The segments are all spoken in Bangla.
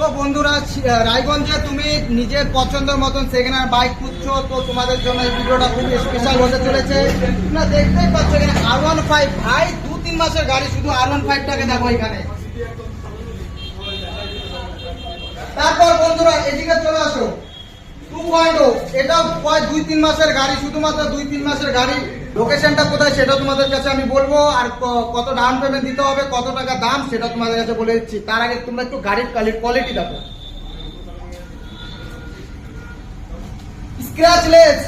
তো বন্ধুরা, রায়গঞ্জে তুমি নিজের পছন্দের মতন সেকেন্ড হ্যান্ড বাইক খুঁজছো, তো তোমাদের জন্য এই ভিডিওটা খুবই স্পেশাল হতে চলেছে। তোমরা দেখতেই পাচ্ছ এখানে R15 ভাই 2-3 মাসের গাড়ি, শুধু R15টাকে দেখো এখানে। তারপর বন্ধুরা এদিকে চলে আসো, 2.0, এটাও প্রায় 2-3 মাসের গাড়ি, শুধুমাত্র 2-3 মাসের গাড়ি। লোকেশনটা কোথায় সেটা তোমাদের কাছে আমি বলবো, আর কত ডাউন পেমেন্ট দিতে হবে, কত টাকা দাম সেটা তোমাদের কাছে বলে দিচ্ছি। তার আগে তোমরা একটু গাড়ির কোয়ালিটি দেখো। স্ক্র্যাচলেস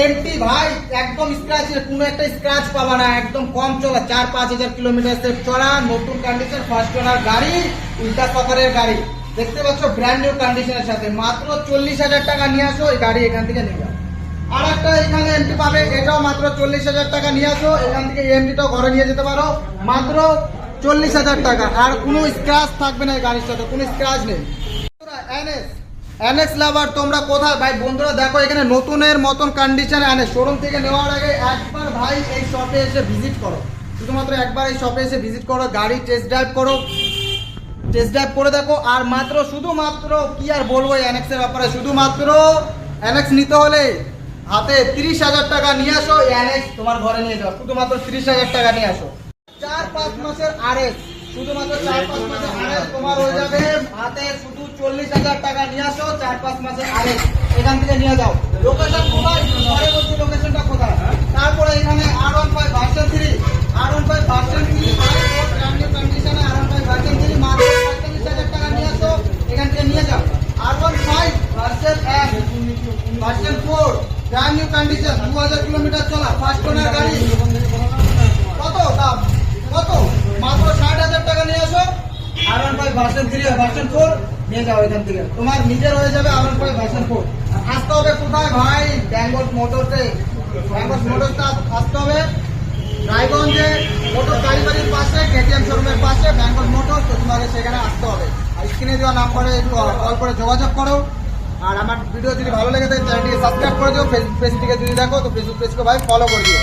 এমটি ভাই, একদম স্ক্র্যাচলেস, কোনো একটা স্ক্র্যাচ পাবা না, একদম কম চলা, 4-5 হাজার কিলোমিটার সেফ চলা, নতুন কন্ডিশন, ফার্স্ট ওনার গাড়ি, উল্টা সকারের গাড়ি। দেখতে পাচ্ছ ব্র্যান্ড নিউ কন্ডিশনের সাথে, মাত্র 40,000 টাকা নিয়ে আসো, এই গাড়ি এখান থেকে নিয়ে যাও। আর একটা এখানে এমটি পাবে, এটাও মাত্র 40,000 টাকা নিয়ে আসো, এখান থেকে এমটিটাও ঘরে নিয়ে যেতে পারো, মাত্র 40,000 টাকা। আর কোনো স্ক্র্যাচ থাকবে না এই গাড়ির সাথে, কোনো স্ক্র্যাচ নেই। এনএক্স লাভার তোমরা কোথায় ভাই? বন্ধুরা দেখো এখানে নতুনের মতন কন্ডিশনে এনএক্স, শোরুম থেকে নেওয়ার আগে একবার ভাই এই শপে এসে ভিজিট করো, শুধুমাত্র একবার এই শপে এসে ভিজিট করো, গাড়ি টেস্ট ড্রাইভ করো, টেস্ট ড্রাইভ করে দেখো। আর মাত্র শুধুমাত্র কি আর বলবো এনএক্স এর ব্যাপারে, শুধুমাত্র এনএক্স নিতে হলে হাতে 30,000 টাকা নিয়ে আসো, এনএক্স তোমার ঘরে নিয়ে যাও, শুধুমাত্র 30,000 টাকা নিয়ে আসো। 4-5 মাসের আরএস, শুধুমাত্র 4-5 মাসের আরএস তোমার হয়ে যাবে হাতে, শুধু 40,000 টাকা নিয়ে আসো, 4-5 মাসের আরএস এখান থেকে নিয়ে যাও। লোকেশন কোথায়? পরে বলছি লোকেশনটা কোথায়। তারপরে এখানে R15 version 3, R15 version 3 brand new কন্ডিশনে R15 ভার্সন 3 মাত্র 45,000 টাকা নিয়ে আসো, এখান থেকে নিয়ে যাও। R15 version 1 version 4 brand new condition, 2000 kilometre চলা, ফার্স্ট ওনার গাড়ি। কত দাম? কত? মাত্র 60,000 টাকা নিয়ে আসো, R15 ভার্সন 3 ভার্সন 4 নিয়ে যাও এখান থেকে, তোমার নিজের হয়ে যাবে R15 ভার্সন 4। আসতে হবে কোথায় ভাই? ব্যাঙ্গল মোটরসে, ব্যাঙ্গল মোটরসটা আসতে হবে রায়গঞ্জে, মোটর গাড়ি বাড়ির পাশে, কেটিএম শোরুমের পাশে ব্যাঙ্গল মোটর, তো তোমাকে সেখানে আসতে হবে। আর স্ক্রিনে দেওয়া নাম্বারে কল করে যোগাযোগ করো। আর আমার ভিডিও যদি ভালো লেগে থাকে চ্যানেলটিকে সাবস্ক্রাইব করে দিও, ফেসবুক পেজ থেকে যদি দেখো তো ফেসবুক পেজকে ভাই ফলো করে দিও।